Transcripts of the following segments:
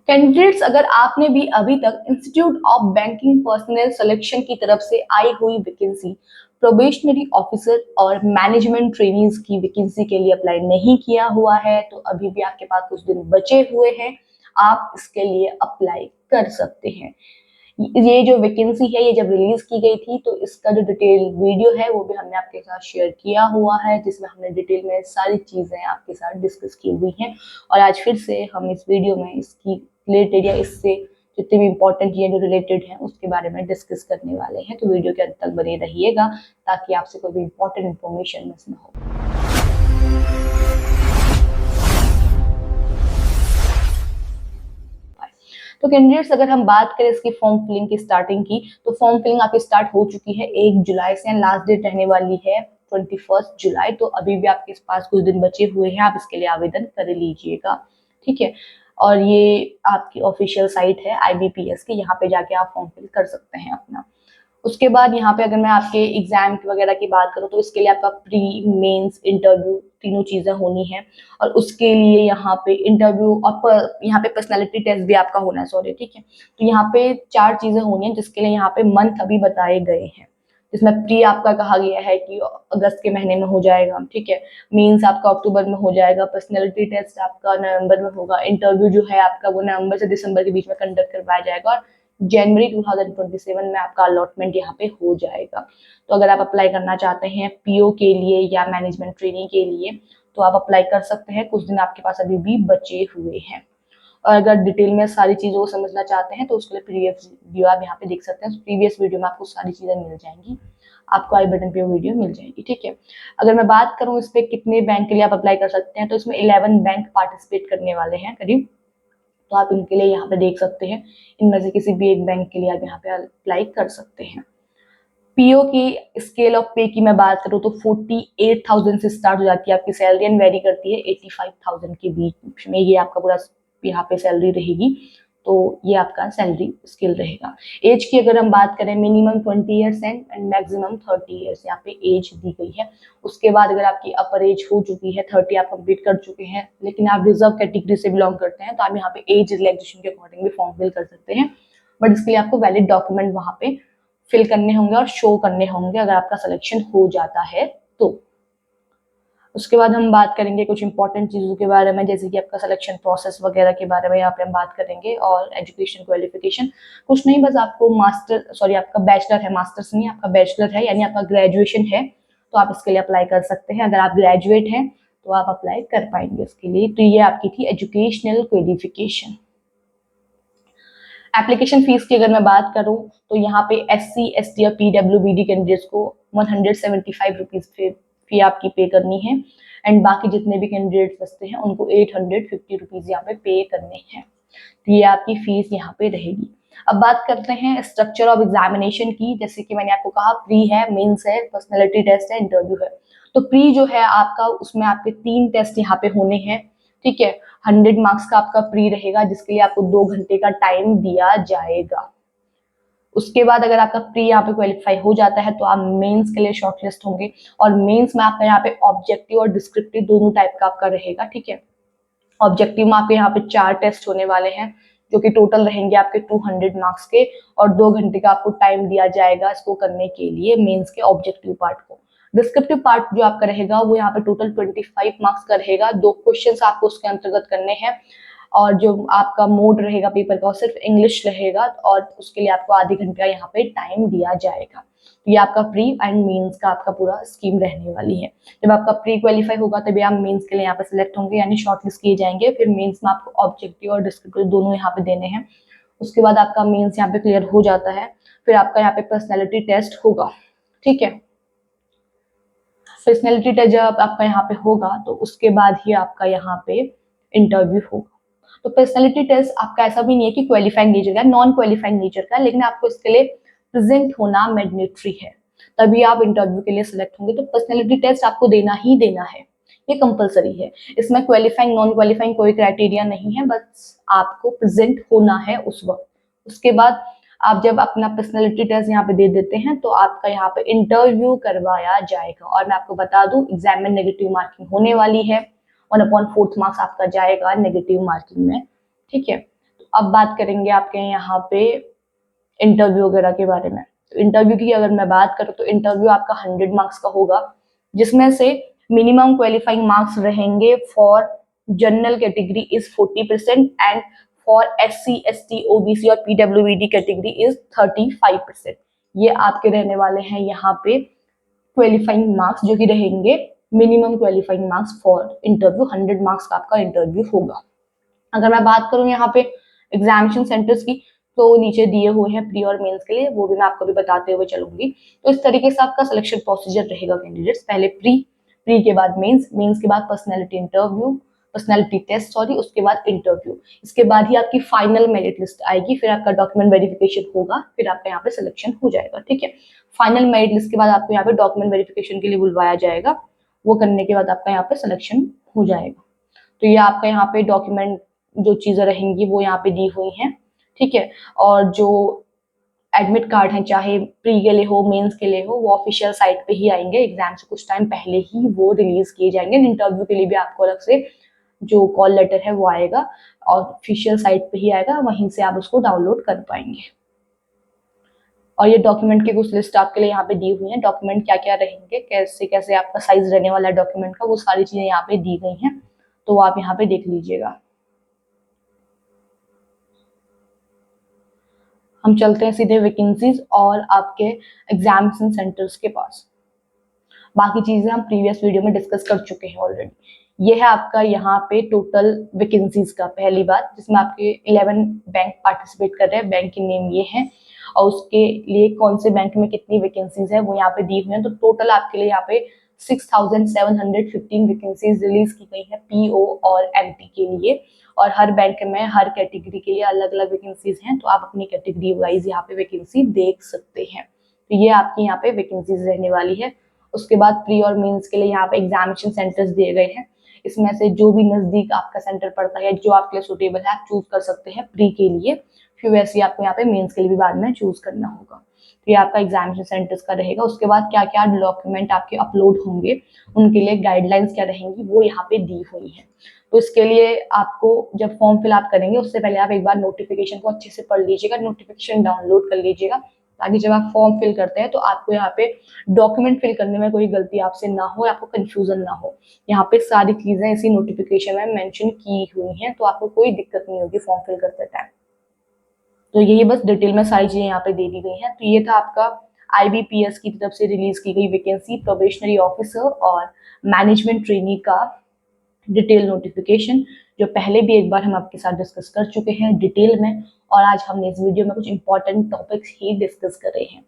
Candidates, अगर आपने भी अभी तक institute of banking personal selection की तरफ से आई हुई वैकेंसी प्रोबेशनरी ऑफिसर और मैनेजमेंट ट्रेनीज की वैकेंसी के लिए अप्लाई नहीं किया हुआ है तो अभी भी आपके पास कुछ दिन बचे हुए हैं। आप इसके लिए अप्लाई कर सकते हैं। ये जो वैकेंसी है ये जब रिलीज की गई थी तो इसका जो डिटेल वीडियो है वो भी हमने आपके साथ शेयर किया हुआ है, जिसमें हमने डिटेल में सारी चीजें आपके साथ डिस्कस की हुई हैं। और आज फिर से हम इस वीडियो में इसकी रिलेटेड या इससे जितनी भी इंपॉर्टेंट चीजें जो रिलेटेड हैं उसके बारे में डिस्कस करने वाले हैं। तो वीडियो के अंत तक बने रहिएगा ताकि आपसे कोई भी इंपॉर्टेंट इन्फॉर्मेशन मिस ना हो। तो कैंडिडेट्स, अगर हम बात करें इसकी फॉर्म फिलिंग की स्टार्टिंग की, तो फॉर्म फिलिंग आपकी स्टार्ट हो चुकी है 1 जुलाई से। लास्ट डेट रहने वाली है 21 जुलाई। तो अभी भी आपके पास कुछ दिन बचे हुए हैं, आप इसके लिए आवेदन कर लीजिएगा। ठीक है। और ये आपकी ऑफिशियल साइट है IBPS की, यहाँ पे जाके आप फॉर्म फिल कर सकते हैं अपना। उसके बाद यहाँ पे अगर मैं आपके एग्जाम वगैरह की बात करूँ तो इसके लिए आपका प्री मेंस इंटरव्यू तीनों चीजें होनी है। और उसके लिए यहाँ पे इंटरव्यू और यहाँ पे पर्सनालिटी टेस्ट भी आपका होना है, सॉरी। ठीक है। तो यहाँ पे 4 चीजें होनी है जिसके लिए यहाँ पे मंथ अभी बताए गए हैं, जिसमें प्री आपका कहा गया है कि अगस्त के महीने में हो जाएगा। ठीक है। मेंस आपका अक्टूबर में हो जाएगा, पर्सनैलिटी टेस्ट आपका नवंबर में होगा, इंटरव्यू जो है आपका वो नवंबर से दिसंबर के बीच में कंडक्ट करवाया जाएगा और जनवरी 2027 में आपका अलॉटमेंट यहाँ पे हो जाएगा। तो अगर आप अप्लाई करना चाहते हैं PO के लिए या मैनेजमेंट ट्रेनिंग के लिए तो आप अप्लाई कर सकते हैं। कुछ दिन आपके पास अभी भी बचे हुए हैं। और अगर डिटेल में सारी चीजों को समझना चाहते हैं तो उसके लिए प्रीवियस वीडियो आप यहाँ पे देख सकते हैं। प्रीवियस वीडियो में आपको सारी चीजें मिल जाएंगी, आपको आई बटन पे वीडियो मिल जाएगी। ठीक है। अगर मैं बात करूँ इस पे कितने बैंक के लिए आप अप्लाई कर सकते हैं तो इसमें 11 बैंक पार्टिसिपेट करने वाले हैं करीब। तो आप इनके लिए यहाँ पे देख सकते हैं, इनमें से किसी भी एक बैंक के लिए आप यहाँ पे अप्लाई कर सकते हैं। PO की स्केल ऑफ पे की मैं बात करूँ तो 48,000 से स्टार्ट हो जाती है आपकी सैलरी एंड वेरी करती है 85,000 के बीच में। ये आपका पूरा यहाँ पे सैलरी रहेगी। तो ये आपका सैलरी स्केल रहेगा। एज की अगर हम बात करें, minimum 20 years and maximum 30 years यहाँ पे एज दी गई है। उसके बाद अगर आपकी अपर एज हो चुकी है, 30 आप कंप्लीट कर चुके हैं, लेकिन आप रिजर्व कैटेगरी से बिलोंग करते हैं तो आप यहाँ पे एज रिलैक्सेशन के अकॉर्डिंग भी फॉर्म फिल कर सकते हैं। बट इसके लिए आपको वैलिड डॉक्यूमेंट वहाँ पे फिल करने होंगे और शो करने होंगे अगर आपका सिलेक्शन हो जाता है तो। उसके बाद हम बात करेंगे कुछ इंपॉर्टेंट चीजों के बारे में, जैसे कि आपका सिलेक्शन प्रोसेस वगैरह के बारे में यहाँ पे हम बात करेंगे। और एजुकेशन क्वालिफिकेशन कुछ नहीं, बस आपको आपका बैचलर है, मास्टर्स नहीं, आपका बैचलर है यानी आपका ग्रेजुएशन है तो आप इसके लिए अप्लाई कर सकते हैं। अगर आप ग्रेजुएट हैं तो आप अप्लाई कर पाएंगे इसके लिए। तो ये आपकी थी एजुकेशनल क्वालिफिकेशन। एप्लीकेशन फीस की अगर मैं बात करूं तो यहाँ पे SC ST और PWBD कैंडिडेट्स को 175 रुपीज फी आपकी पे करनी है। एंड बाकी जितने भी कैंडिडेट्स बचते हैं उनको 850 रुपीज यहाँ पे पे करने हैं। तो ये आपकी फीस यहाँ पे रहेगी। अब बात करते हैं स्ट्रक्चर ऑफ एग्जामिनेशन की। जैसे कि मैंने आपको कहा, प्री है, मेंस है, पर्सनैलिटी टेस्ट है, इंटरव्यू है। तो प्री जो है आपका, उसमें आपके 3 टेस्ट यहाँ पे होने हैं। ठीक है। 100 मार्क्स का आपका प्री रहेगा जिसके लिए आपको 2 घंटे का टाइम दिया जाएगा। उसके बाद अगर आपका प्री यहाँ पे क्वालिफाई हो जाता है तो आप मेंस के लिए शॉर्टलिस्ट होंगे। और मेंस में आपका यहाँ पे ऑब्जेक्टिव और डिस्क्रिप्टिव दोनों टाइप का आपका रहेगा। ठीक है। ऑब्जेक्टिव में आपके यहाँ पे 4 टेस्ट होने वाले हैं जो कि टोटल रहेंगे आपके 200 मार्क्स के, और 2 घंटे का आपको टाइम दिया जाएगा इसको करने के लिए, मेंस के ऑब्जेक्टिव पार्ट को। डिस्क्रिप्टिव पार्ट जो आपका रहेगा वो यहाँ पे टोटल 25 मार्क्स का रहेगा। 2 क्वेश्चन आपको उसके अंतर्गत करने हैं और जो आपका मोड रहेगा पेपर का वो सिर्फ इंग्लिश रहेगा और उसके लिए आपको आधे घंटे का यहाँ पे टाइम दिया जाएगा। तो ये आपका प्री एंड मेंस का आपका पूरा स्कीम रहने वाली है। जब आपका प्री क्वालिफाई होगा तभी आप मेंस के लिए यहाँ पे सिलेक्ट होंगे यानी शॉर्टलिस्ट किए जाएंगे। फिर मेंस में आपको ऑब्जेक्टिव और डिस्क्रिप्टिव दोनों यहाँ पे देने हैं। उसके बाद आपका मेंस यहाँ पे क्लियर हो जाता है, फिर आपका यहाँ पे पर्सनैलिटी टेस्ट होगा। ठीक है। पर्सनैलिटी टेस्ट जब आपका यहाँ पे होगा तो उसके बाद ही आपका यहाँ पे इंटरव्यू होगा। तो पर्सनैलिटी टेस्ट आपका ऐसा भी नहीं है कि क्वालिफाइंग नेचर का, नॉन क्वालिफाइंग नेचर का, लेकिन आपको इसके लिए प्रेजेंट होना मैंडेटरी है, तभी आप इंटरव्यू के लिए सिलेक्ट होंगे। तो पर्सनैलिटी टेस्ट आपको देना ही देना है, ये कंपलसरी है। इसमें क्वालिफाइंग नॉन क्वालिफाइंग कोई क्राइटेरिया नहीं है, बस आपको प्रेजेंट होना है उस वक्त। उसके बाद आप जब अपना पर्सनैलिटी टेस्ट यहाँ पे दे देते हैं तो आपका यहाँ पे इंटरव्यू करवाया जाएगा। और मैं आपको बता दूं, एग्जाम में नेगेटिव मार्किंग होने वाली है, 1/4 मार्क्स आपका जाएगा नेगेटिव मार्किंग में। ठीक है। तो अब बात करेंगे आपके यहाँ पे इंटरव्यू वगैरह के बारे में। तो इंटरव्यू की अगर मैं बात करूँ तो इंटरव्यू आपका 100 मार्क्स का होगा, जिसमें से मिनिमम क्वालिफाइंग मार्क्स रहेंगे for general category is 40% and for SC ST OBC और PWD कैटेगरी इज 35%। ये आपके रहने वाले हैं यहाँ पे क्वालिफाइंग मार्क्स, जो कि रहेंगे minimum qualifying marks for interview. 100 marks का आपका इंटरव्यू होगा। अगर मैं बात करूँ यहाँ पे एग्जामिनेशन सेंटर्स की, तो नीचे दिए हुए हैं प्री और मेंस के लिए, वो भी मैं आपको भी बताते हुए चलूंगी। तो इस तरीके से आपका सिलेक्शन प्रोसीजर रहेगा कैंडिडेट्स। पहले प्री, प्री के बाद मेंस, मेंस के बाद पर्सनैलिटी टेस्ट सॉरी, उसके बाद इंटरव्यू। इसके बाद ही आपकी फाइनल मेरिट लिस्ट आएगी, फिर आपका डॉक्यूमेंट वेरिफिकेशन होगा, फिर आपका यहाँ पे सिलेक्शन हो जाएगा। ठीक है, फाइनल मेरिट लिस्ट के बाद आपको यहाँ पे डॉक्यूमेंट वेरिफिकेशन के लिए बुलवाया जाएगा, वो करने के बाद आपका यहाँ पे सिलेक्शन हो जाएगा। तो ये आपका यहाँ पे डॉक्यूमेंट जो चीजें रहेंगी वो यहाँ पे दी हुई हैं। ठीक है, और जो एडमिट कार्ड हैं, चाहे प्री के लिए हो मेंस के लिए हो, वो ऑफिशियल साइट पे ही आएंगे। एग्जाम से कुछ टाइम पहले ही वो रिलीज किए जाएंगे। इंटरव्यू के लिए भी आपको अलग से जो कॉल लेटर है वो आएगा और ऑफिशियल साइट पे ही आएगा, वहीं से आप उसको डाउनलोड कर पाएंगे। और ये डॉक्यूमेंट की कुछ लिस्ट आपके लिए यहाँ पे दी हुई है। डॉक्यूमेंट क्या क्या रहेंगे, कैसे कैसे आपका साइज रहने वाला है डॉक्यूमेंट का, वो सारी चीजें यहाँ पे दी गई हैं, तो आप यहाँ पे देख लीजिएगा। हम चलते हैं सीधे वैकेंसीज और आपके एग्जामिनेशन सेंटर्स के पास। बाकी चीजें हम प्रीवियस वीडियो में डिस्कस कर चुके हैं ऑलरेडी। ये है आपका यहाँ पे टोटल वैकेंसीज का पहली बात, जिसमें आपके 11 बैंक पार्टिसिपेट कर रहे हैं। बैंक के नेम ये हैं और उसके लिए कौन से बैंक में कितनी वैकेंसीज है वो यहाँ पे दी हुई है। तो टोटल आपके लिए यहाँ पे 6,715 वैकेंसीज रिलीज की गई है PO और MP के लिए। और हर बैंक में हर कैटेगरी के लिए अलग अलग वैकेंसीज हैं, तो आप अपनी कैटेगरी वाइज यहाँ पे वैकेंसी देख सकते हैं। तो ये आपकी यहाँ पे वैकेंसीज रहने वाली है। उसके बाद प्री और मेंस के लिए यहाँ पे एग्जामिनेशन सेंटर्स दिए गए हैं। इसमें से जो भी नजदीक आपका सेंटर पड़ता है, जो आपके लिए सुटेबल है, आप चूज कर सकते हैं प्री के लिए, फिर वैसे ही आपको यहाँ पे मेंस के लिए भी बाद में चूज करना होगा। तो ये आपका एग्जामिनेशन सेंटर्स का रहेगा। उसके बाद क्या क्या डॉक्यूमेंट आपके अपलोड होंगे, उनके लिए गाइडलाइंस क्या रहेंगी, वो यहाँ पे दी हुई है। तो इसके लिए आपको जब फॉर्म फिल आप करेंगे उससे पहले आप एक बार नोटिफिकेशन को अच्छे से पढ़ लीजिएगा, नोटिफिकेशन डाउनलोड कर लीजिएगा, ताकि जब आप फॉर्म फिल करते हैं तो आपको यहाँ पे डॉक्यूमेंट फिल करने में कोई गलती आपसे ना हो, आपको कंफ्यूजन ना हो। यहाँ पे सारी चीजें इसी नोटिफिकेशन में मेंशन की हुई हैं, तो आपको कोई दिक्कत नहीं होगी फॉर्म फिल करते टाइम। तो यही बस डिटेल में सारी चीजें यहाँ पे दे दी गई हैं। तो ये था आपका IBPS की तरफ से रिलीज की गई वैकेंसी प्रोबेशनरी ऑफिसर और मैनेजमेंट ट्रेनी का डिटेल नोटिफिकेशन, जो पहले भी एक बार हम आपके साथ डिस्कस कर चुके हैं डिटेल में, और आज हमने इस वीडियो में कुछ इंपॉर्टेंट टॉपिक्स ही डिस्कस करे हैं।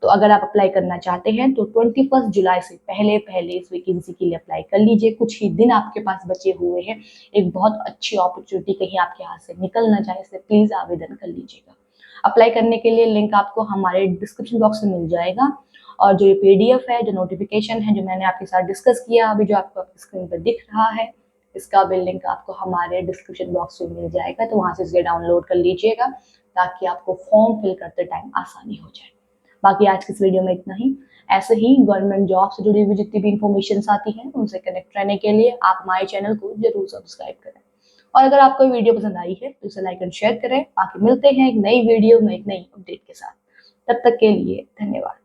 तो अगर आप अप्लाई करना चाहते हैं तो 21 जुलाई से पहले पहले इस वैकेंसी के लिए अप्लाई कर लीजिए। कुछ ही दिन आपके पास बचे हुए हैं। एक बहुत अच्छी अपॉर्चुनिटी कहीं आपके हाथ से निकल ना जाए, इसलिए प्लीज आवेदन कर लीजिएगा। अप्लाई करने के लिए लिंक आपको हमारे डिस्क्रिप्शन बॉक्स में मिल जाएगा, और जो ये PDF है, जो नोटिफिकेशन है, जो मैंने आपके साथ डिस्कस किया अभी, जो आपको आपकी स्क्रीन पर दिख रहा है, इसका भी लिंक आपको हमारे डिस्क्रिप्शन बॉक्स में मिल जाएगा। तो वहां से इसे डाउनलोड कर लीजिएगा, ताकि आपको फॉर्म फिल करते टाइम आसानी हो जाए। बाकी आज की इस वीडियो में इतना ही। ऐसे ही गवर्नमेंट जॉब से जुड़ी हुई जितनी भी इंफॉर्मेशन आती हैं, उनसे कनेक्ट रहने के लिए आप हमारे चैनल को जरूर सब्सक्राइब करें। और अगर आपको वीडियो पसंद आई है तो इसे लाइक एंड शेयर करें। बाकी मिलते हैं एक नई वीडियो में एक नई अपडेट के साथ। तब तक के लिए धन्यवाद।